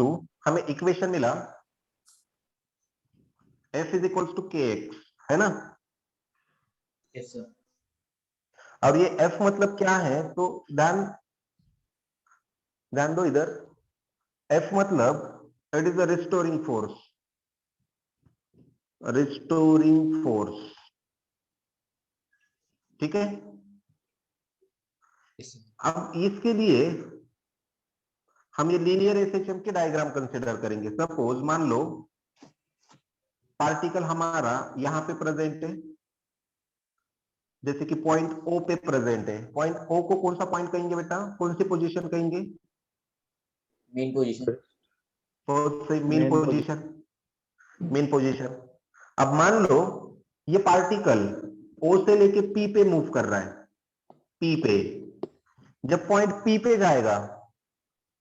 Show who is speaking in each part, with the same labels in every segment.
Speaker 1: To, हमें equation मिला F is equals to के एक्स, है ना?
Speaker 2: Yes sir.
Speaker 1: और ये F मतलब क्या है, तो ध्यान दो इधर। F मतलब it is a restoring force, restoring force, ठीक है?
Speaker 2: Yes sir.
Speaker 1: अब इसके लिए हम ये लीनियर एसएचएम के डायग्राम कंसिडर करेंगे। सपोज मान लो पार्टिकल हमारा यहां पे प्रेजेंट है, जैसे कि पॉइंट O पे प्रेजेंट है। पॉइंट O को कौन सा पॉइंट कहेंगे बेटा, कौन सी पोजीशन कहेंगे?
Speaker 2: Main position.
Speaker 1: Main position, main position. अब मान लो ये पार्टिकल O से लेके P पे मूव कर रहा है, P पे। जब पॉइंट P पे जाएगा,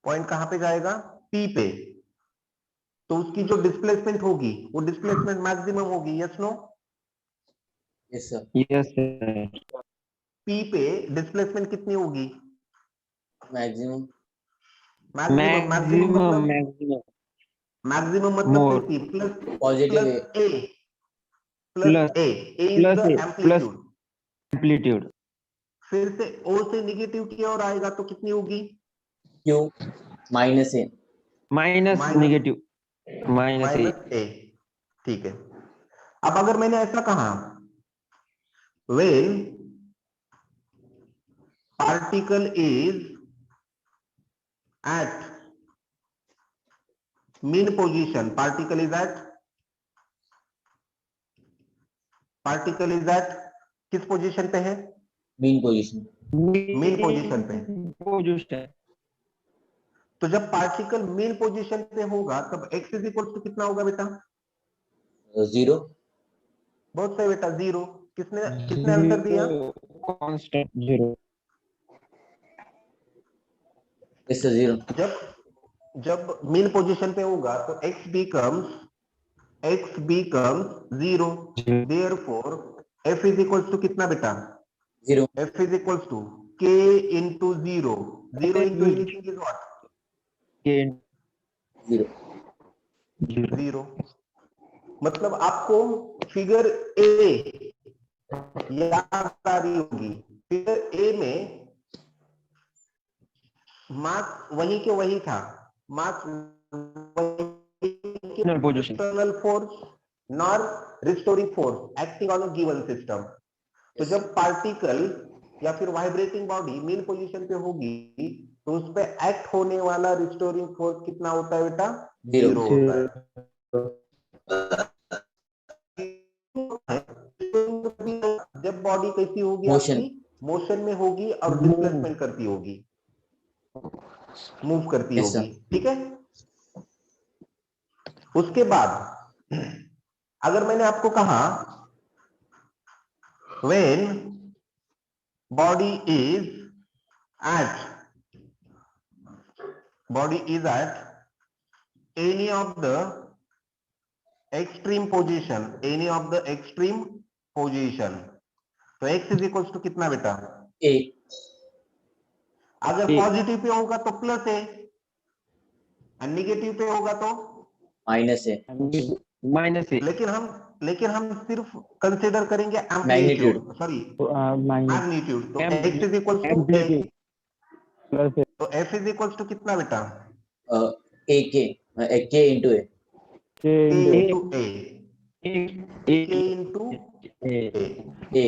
Speaker 1: पॉइंट कहां पे जाएगा? P पे, तो उसकी जो डिस्प्लेसमेंट होगी वो डिस्प्लेसमेंट मैक्सिमम होगी, yes no?
Speaker 2: Yes sir.
Speaker 3: Yes sir.
Speaker 1: P पे डिस्प्लेसमेंट कितनी होगी?
Speaker 2: Maximum.
Speaker 1: Maximum.
Speaker 3: Maximum maximum
Speaker 1: maximum मतलब
Speaker 3: मोर
Speaker 1: कैसी? प्लस
Speaker 2: पॉजिटिव है।
Speaker 1: Plus A,
Speaker 3: plus
Speaker 1: A is
Speaker 3: plus
Speaker 1: the
Speaker 3: A plus
Speaker 1: amplitude.
Speaker 3: Amplitude
Speaker 1: फिर से O से निगेटिव की ओर आएगा तो कितनी होगी?
Speaker 2: Q minus A.
Speaker 3: Minus
Speaker 1: minus,
Speaker 3: negative minus A.
Speaker 1: Minus A, ठीक है। अब अगर मैंने ऐसा कहा, when particle is at mean position, particle is at किस पोजीशन पे है?
Speaker 2: Main position.
Speaker 1: मीन पोजीशन पे।
Speaker 3: पोजीशन
Speaker 1: तो जब पार्टिकल मीन पोजीशन पे होगा तब x इज इक्वल टू कितना होगा बेटा?
Speaker 2: 0।
Speaker 1: बहुत सही बेटा, 0। किसने किसने आंसर दिया?
Speaker 3: कांस्टेंट 0।
Speaker 2: Yes sir 0।
Speaker 1: जब मीन पोजीशन पे होगा तो x becomes 0। Therefore f is equals to कितना बेटा?
Speaker 2: 0।
Speaker 1: f is equals to k into 0। 0 into anything is what?
Speaker 3: के
Speaker 2: 0।
Speaker 1: 0। मतलब आपको फिगर ए याद आ रही होगी। फिगर ए में मास वही के वही था, mass
Speaker 3: position
Speaker 1: external force nor restoring force acting on a given system. तो जब पार्टिकल या फिर वाइब्रेटिंग बॉडी मीन पोजीशन पे होगी तो उस पे एक्ट होने वाला रिस्टोरिंग फोर्स कितना होता है बेटा? 0 होता है। जब बॉडी कैसी होगी?
Speaker 2: मोशन।
Speaker 1: आपकी मोशन में होगी और डिस्प्लेसमेंट करती होगी, मूव करती
Speaker 2: Yes,
Speaker 1: होगी,
Speaker 2: sir.
Speaker 1: ठीक है? उसके बाद अगर मैंने आपको कहा when body is at any of the extreme position, तो x इज इक्वल टू कितना बेटा?
Speaker 2: A।
Speaker 1: अगर
Speaker 3: A।
Speaker 1: पॉजिटिव पे होगा तो प्लस है और निगेटिव पे होगा तो
Speaker 2: माइनस ए।
Speaker 3: माइनस ए।
Speaker 1: लेकिन हम सिर्फ कंसीडर करेंगे
Speaker 2: Magnitude.
Speaker 1: Amplitude, sorry
Speaker 3: minus
Speaker 1: magnitude. तो x is equal to a,
Speaker 3: amplitude plus
Speaker 1: तो f इज इक्वल टू कितना बेटा?
Speaker 2: A K K into A।
Speaker 3: K
Speaker 1: k into a,
Speaker 3: A
Speaker 1: k into
Speaker 3: A
Speaker 1: a।
Speaker 2: A।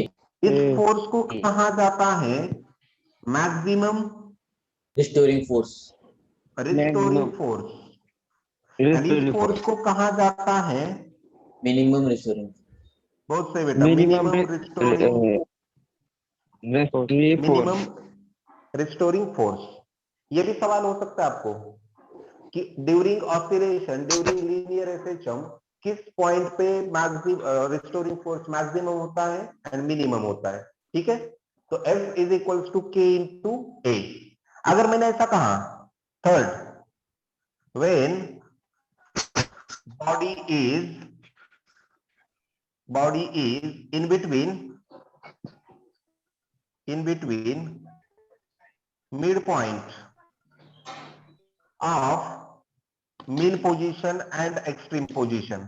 Speaker 1: इस force को कहा जाता है maximum
Speaker 2: restoring force.
Speaker 1: Restoring force, and इस force को कहा जाता है
Speaker 2: मिनिमम रिस्टोरिंग।
Speaker 1: बहुत सही बेटा,
Speaker 3: मिनिमम
Speaker 1: मिनिमम रिस्टोरिंग फोर्स। ये भी सवाल हो सकता है आपको कि during oscillation, during linear SHM किस पॉइंट पे मैक्सिमम रिस्टोरिंग फोर्स मैक्सिमम होता है एंड मिनिमम होता है, ठीक है? तो F is equal to K into A। अगर मैंने ऐसा कहा, third, when body is in between midpoint of mean position and extreme position.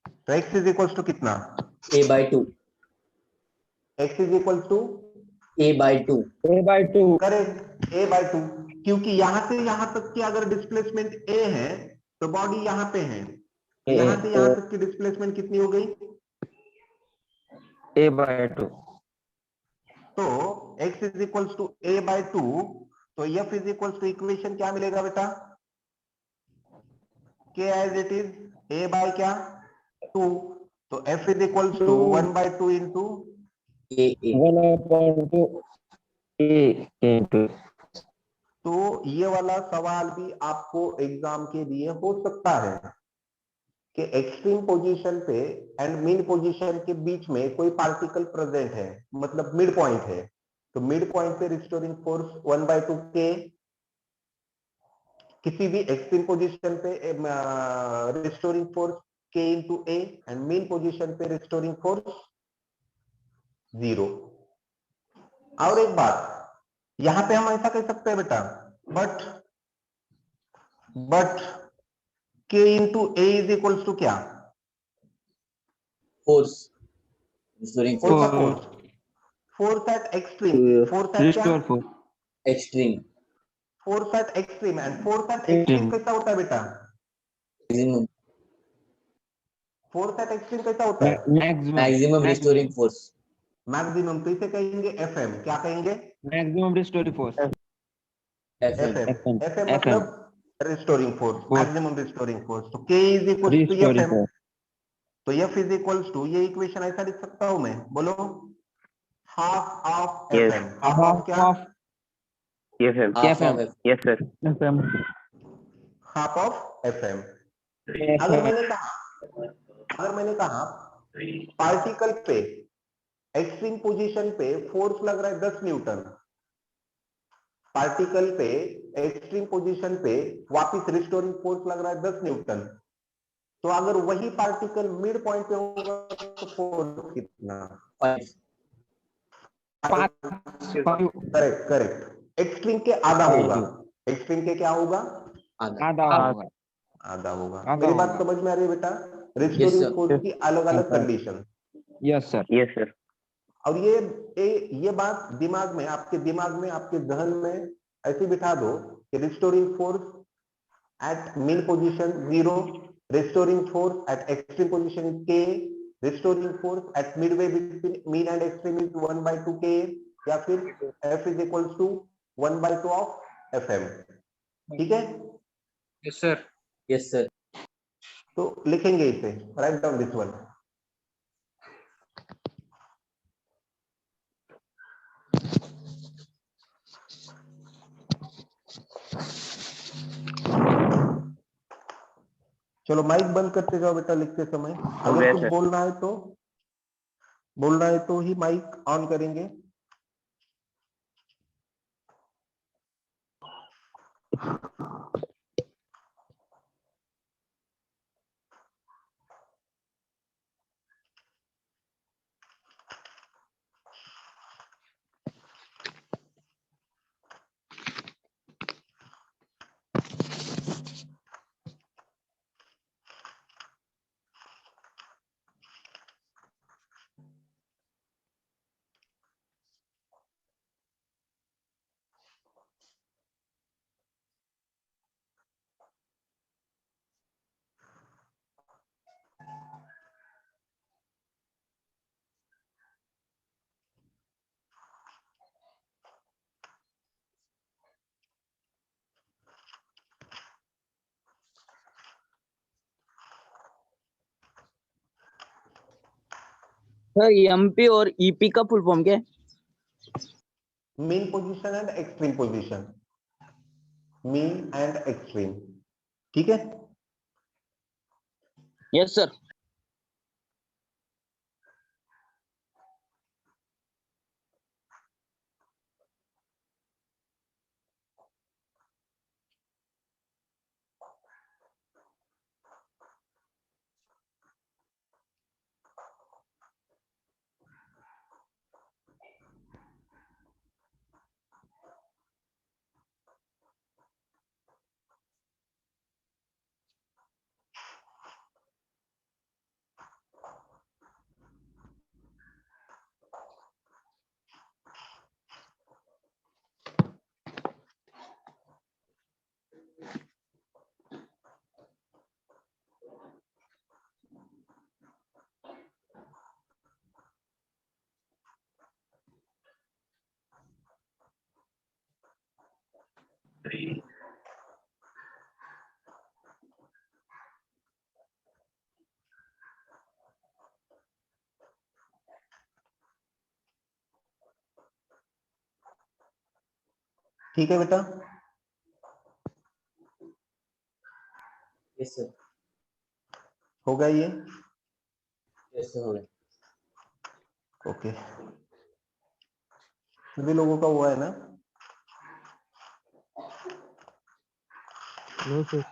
Speaker 1: तो x इज इक्वल टू कितना?
Speaker 2: A/2
Speaker 1: x is equal to
Speaker 2: A/2
Speaker 3: A/2
Speaker 1: correct a/2, क्योंकि यहां से यहां तक की अगर डिस्प्लेसमेंट a है तो बॉडी यहां पे है, तो यहां से यहां तक की डिस्प्लेसमेंट कितनी हो गई?
Speaker 3: A/2
Speaker 1: तो x is equal to a/2, तो f is equal to equation क्या मिलेगा बेटा? k as it is a by क्या 2, तो f is equal to 1/2 into
Speaker 2: A
Speaker 3: 1/2 A into
Speaker 1: तो ये वाला सवाल भी आपको एग्जाम के लिए हो सकता है कि एक्सट्रीम पोजीशन पे एंड मिड पोजीशन के बीच में कोई पार्टिकल प्रेजेंट है, मतलब मिड पॉइंट है, तो मिड पॉइंट पे रिस्टोरिंग फोर्स 1/2 के, किसी भी एक्सट्रीम पोजीशन पे रिस्टोरिंग फोर्स के into A and main position पे रिस्टोरिंग फोर्स 0। और एक बात यहां पे हम ऐसा कह सकते हैं बेटा, but K into A is equals to क्या?
Speaker 2: force restoring
Speaker 1: कौन सा
Speaker 2: force
Speaker 1: force? Force at extreme, force at क्या?
Speaker 3: restore force
Speaker 2: extreme
Speaker 1: force at extreme, and force at extreme
Speaker 3: extreme
Speaker 1: कैसा होता है बेटा?
Speaker 2: maximum
Speaker 1: फोर्स एट एक्सट्रीम कैसा होता है?
Speaker 2: maximum restoring force
Speaker 1: मैक्सिमम, तो इसे कहेंगे एफएम। क्या कहेंगे?
Speaker 3: maximum restoring force
Speaker 2: FM
Speaker 1: FM.
Speaker 3: FM
Speaker 1: FM
Speaker 3: FM
Speaker 1: मतलब restoring force,
Speaker 3: force
Speaker 1: maximum restoring force. तो K is equal to
Speaker 3: restoring
Speaker 1: FM,
Speaker 3: force
Speaker 1: तो एफ इज इक्वल टू, ये इक्वेशन ऐसा लिख सकता हूं मैं, बोलो, half of
Speaker 4: Yes.
Speaker 1: FM. Half of क्या?
Speaker 3: half
Speaker 4: Yes, sir.
Speaker 2: half
Speaker 3: FM
Speaker 2: of F
Speaker 4: Yes, sir.
Speaker 3: FM
Speaker 1: half of FM.
Speaker 3: FM
Speaker 1: अगर मैंने कहा पार्टिकल पे एक्सट्रीम पोजीशन पे फोर्स लग रहा है 10 न्यूटन, पार्टिकल पे एक्सट्रीम पोजीशन पे वापिस रिस्टोरिंग फोर्स लग रहा है 10 न्यूटन, तो अगर वही पार्टिकल मिड पॉइंट पे होगा तो फोर्स कितना?
Speaker 2: 5
Speaker 3: 5
Speaker 1: करेक्ट करेक्ट, एक्सट्रीम के आधा होगा। एक्सट्रीम के क्या होगा?
Speaker 2: आधा
Speaker 3: आधा होगा
Speaker 1: आधा होगा।
Speaker 3: आधा
Speaker 1: मेरी बात
Speaker 3: होगा
Speaker 1: समझ में आ रही है बेटा?
Speaker 2: yes
Speaker 1: रिस्टोरिंग
Speaker 2: sir
Speaker 1: फोर्स की अलग अलग condition.
Speaker 3: yes sir
Speaker 4: Yes, sir.
Speaker 1: और ये बात दिमाग में, आपके दिमाग में, आपके जहन में ऐसे बिठा दो कि restoring force at mean position 0, restoring force at extreme position is k, restoring force at midway between mean and extreme is 1/2 k, या फिर f is equals to 1/2 of fm। ठीक है,
Speaker 2: yes sir
Speaker 1: तो लिखेंगे इसे, राइट डाउन दिस वन। चलो mic बंद करते जाओ बेटा लिखते समय,
Speaker 4: हो
Speaker 1: अगर
Speaker 4: गया
Speaker 1: कुछ
Speaker 4: सर।
Speaker 1: बोलना है तो ही माइक ऑन करेंगे।
Speaker 5: सर एमपी और ईपी का फुल फॉर्म क्या है?
Speaker 1: Mean position and extreme position, mean and extreme, ठीक है।
Speaker 5: Yes sir.
Speaker 1: ठीक है बेटा,
Speaker 2: Yes, sir.
Speaker 1: हो गया ये?
Speaker 2: Yes, sir. हो गया.
Speaker 1: ओके, सभी लोगों का हुआ है ना?
Speaker 3: No, sir.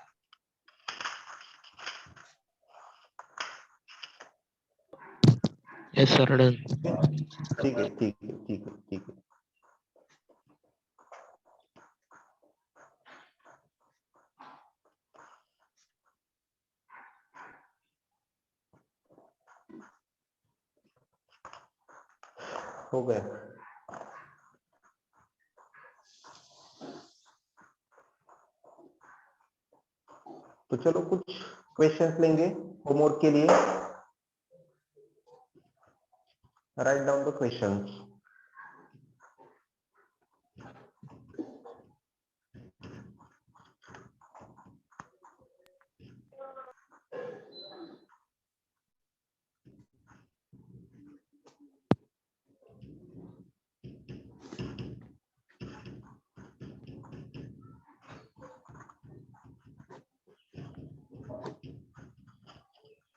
Speaker 3: Yes, sir. Done.
Speaker 1: ठीक है, ठीक है, ठीक है, ठीक है. हो गया. तो चलो कुछ क्वेश्चंस लेंगे होमवर्क के लिए. Write down the questions.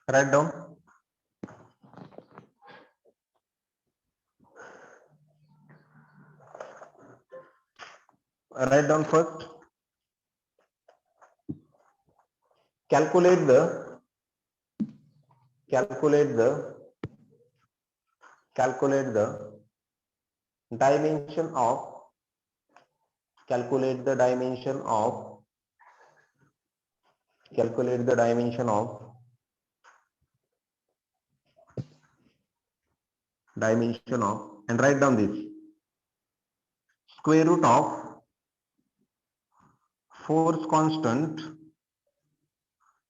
Speaker 1: Write down. Write down first. Calculate the dimension of and write down this. Square root of force constant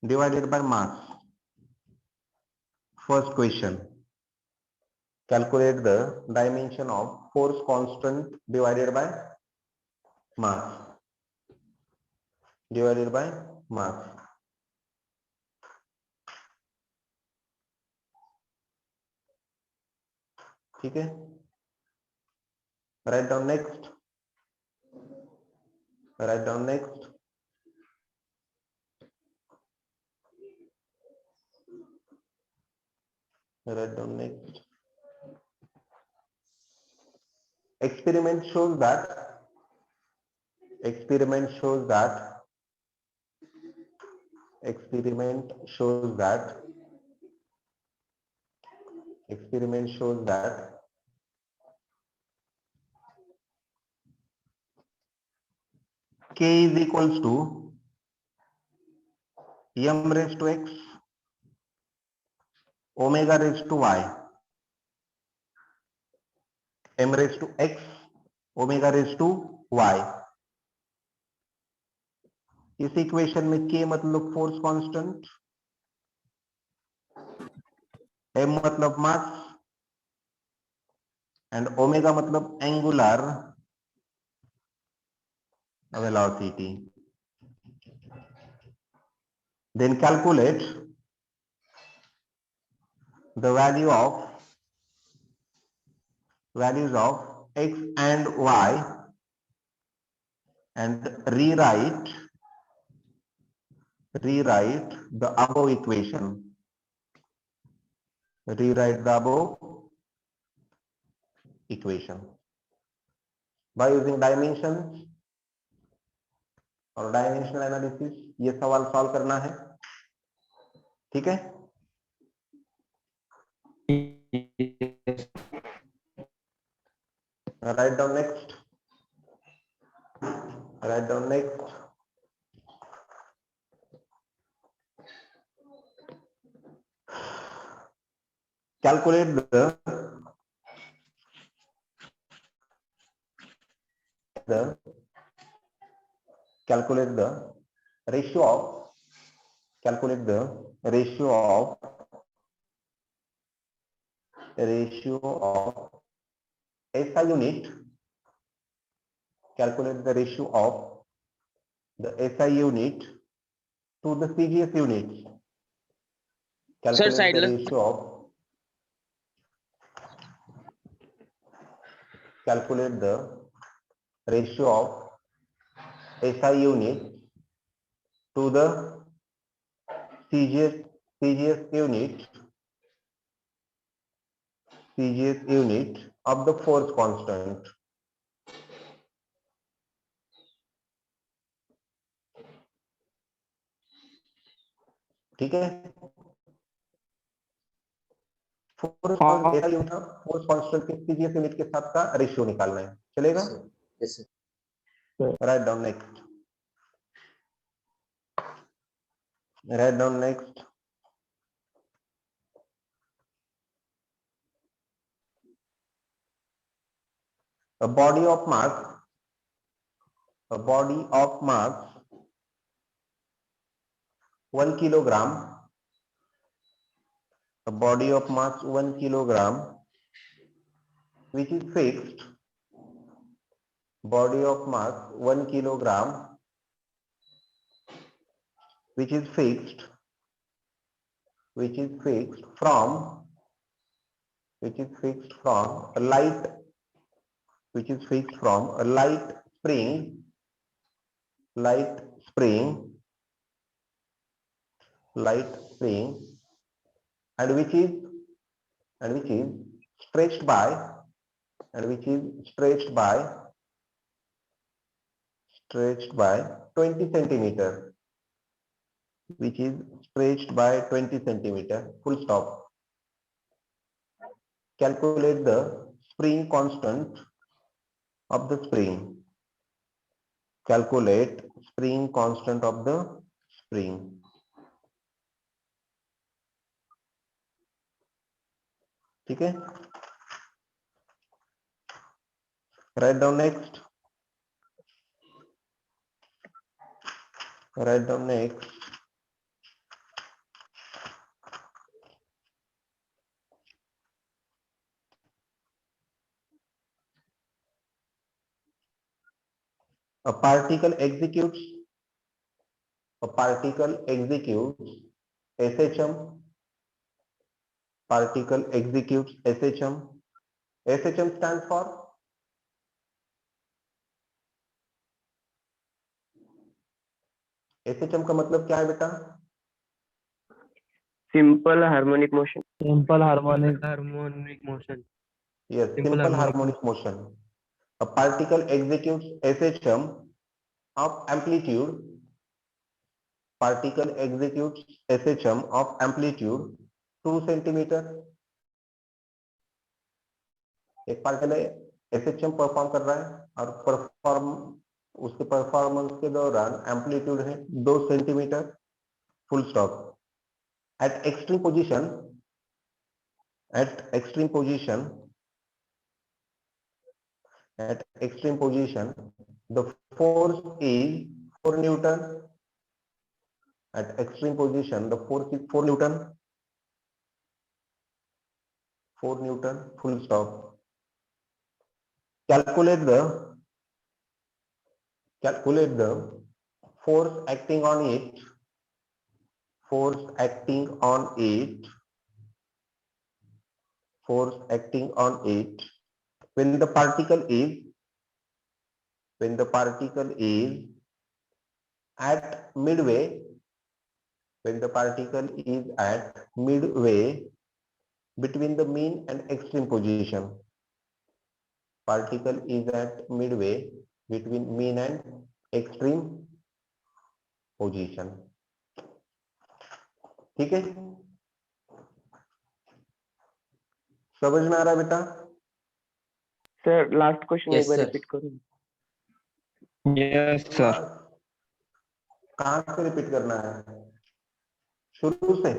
Speaker 1: divided by mass. First question. Calculate the dimension of force constant divided by mass. ठीक है. Write down next. Write down next. Write down next. Experiment shows that K is equals to m raised to x omega raised to y. M raised to x omega raised to y. इस equation में k मतलब force constant, m मतलब mass and omega मतलब angular velocity. Then calculate the values of x and y and rewrite the above equation. By using dimensions और dimensional analysis ये सवाल solve करना है. ठीक है. Write down next. Calculate the ratio of SI unit. Calculate the ratio of the SI unit to the CGS unit.
Speaker 5: Sir,
Speaker 1: Calculate
Speaker 5: side
Speaker 1: the
Speaker 5: La.
Speaker 1: ratio of calculate the ratio of SI unit to the CGS unit of the force constant. ठीक है, force
Speaker 3: हाँ।
Speaker 1: SI unit force constant के CGS unit के साथ का ratio निकालना है, चलेगा?
Speaker 2: Yes, sir.
Speaker 1: Write down next, write down next. A body of mass 1 kilogram, a body of mass 1 kilogram, which is fixed, body of mass 1 kilogram, which is fixed from a light spring, and which is stretched by 20 centimeter, which is stretched by 20 centimeter, full stop. Calculate the spring constant of the spring. Calculate spring constant of the spring. ठीक है, write down next. Write down next. A particle executes SHM. Particle executes SHM. SHM stands for SHM का मतलब क्या है बेटा?
Speaker 4: Simple harmonic motion.
Speaker 2: Simple harmonic motion.
Speaker 1: Yes, simple harmonic motion. A particle executes SHM of amplitude. Particle executes SHM of amplitude 2 centimeter. एक particle SHM perform कर रहा है और उसके परफॉर्मेंस के दौरान एम्पलीट्यूड है 2 centimetre, full stop. At extreme position, the force is 4 Newton. At extreme position, the force is 4 Newton. 4 Newton, full stop. Calculate the force acting on it. Force acting on it when the particle is at midway. When the particle is at midway between the mean and extreme position. Particle is at midway between mean and extreme position. ठीक है, समझ में आ रहा है बेटा?
Speaker 4: Sir, last question
Speaker 2: Yes,
Speaker 4: एक बार
Speaker 2: sir.
Speaker 4: repeat करो.
Speaker 3: Yes, sir.
Speaker 1: कहाँ से रिपीट करना है? शुरू से.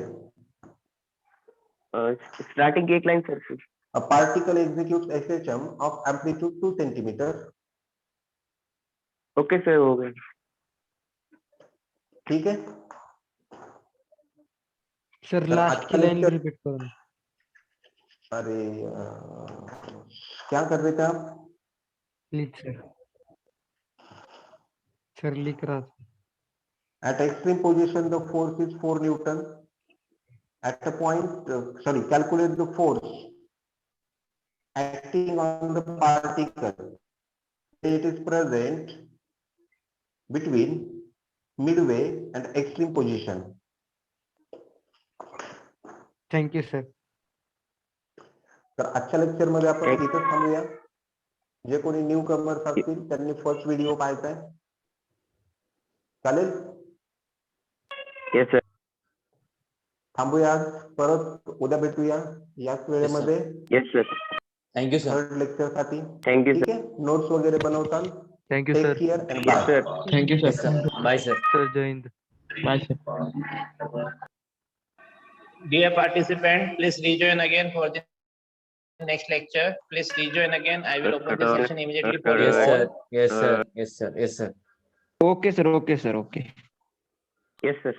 Speaker 4: Starting एक line sir.
Speaker 1: A particle executes SHM of amplitude 2 centimeter.
Speaker 4: Okay sir, हो गया.
Speaker 1: ठीक है
Speaker 2: सर
Speaker 1: सर,
Speaker 2: लास्ट
Speaker 1: आज
Speaker 2: की
Speaker 1: का
Speaker 2: लाइन भी
Speaker 1: lecture-
Speaker 2: रिपीट करो ना.
Speaker 1: अरे क्या कर रहे थे आप?
Speaker 2: प्लीज सर लिख रहा था.
Speaker 1: At extreme position, the force is 4 Newton. At the point, calculate the force acting on the particle. It is present between midway and extreme position.
Speaker 2: Thank you, sir.
Speaker 1: तर आजच्या लेक्चर मध्ये आपण इथं थांबूया. जे कोणी न्यू कमर्स असतील त्यांनी first video पाहायचा आहे. चालेल?
Speaker 4: Yes, sir.
Speaker 1: थांबूया आज. परत उद्या भेटूया याच वेळेमध्ये
Speaker 4: Yes, sir.
Speaker 6: Thank you, sir.
Speaker 1: Third lecture साठी.
Speaker 4: Thank you,
Speaker 1: ठीक
Speaker 4: sir.
Speaker 1: आहे, नोट्स वगैरे बनवताल.
Speaker 2: Thank you,
Speaker 1: take
Speaker 2: sir.
Speaker 1: Care and
Speaker 4: Yes,
Speaker 1: bye.
Speaker 4: sir.
Speaker 2: Thank you,
Speaker 6: Yes, sir. Bye, sir.
Speaker 2: Sir, Jai Hind.
Speaker 5: Bye, sir.
Speaker 7: Dear participant, please rejoin again for the next lecture. Please rejoin again. I will open the session immediately for you.
Speaker 6: Yes, sir. Yes, sir. Yes, sir. Yes, sir.
Speaker 3: Okay, sir. Okay, sir. Okay.
Speaker 4: Yes, sir.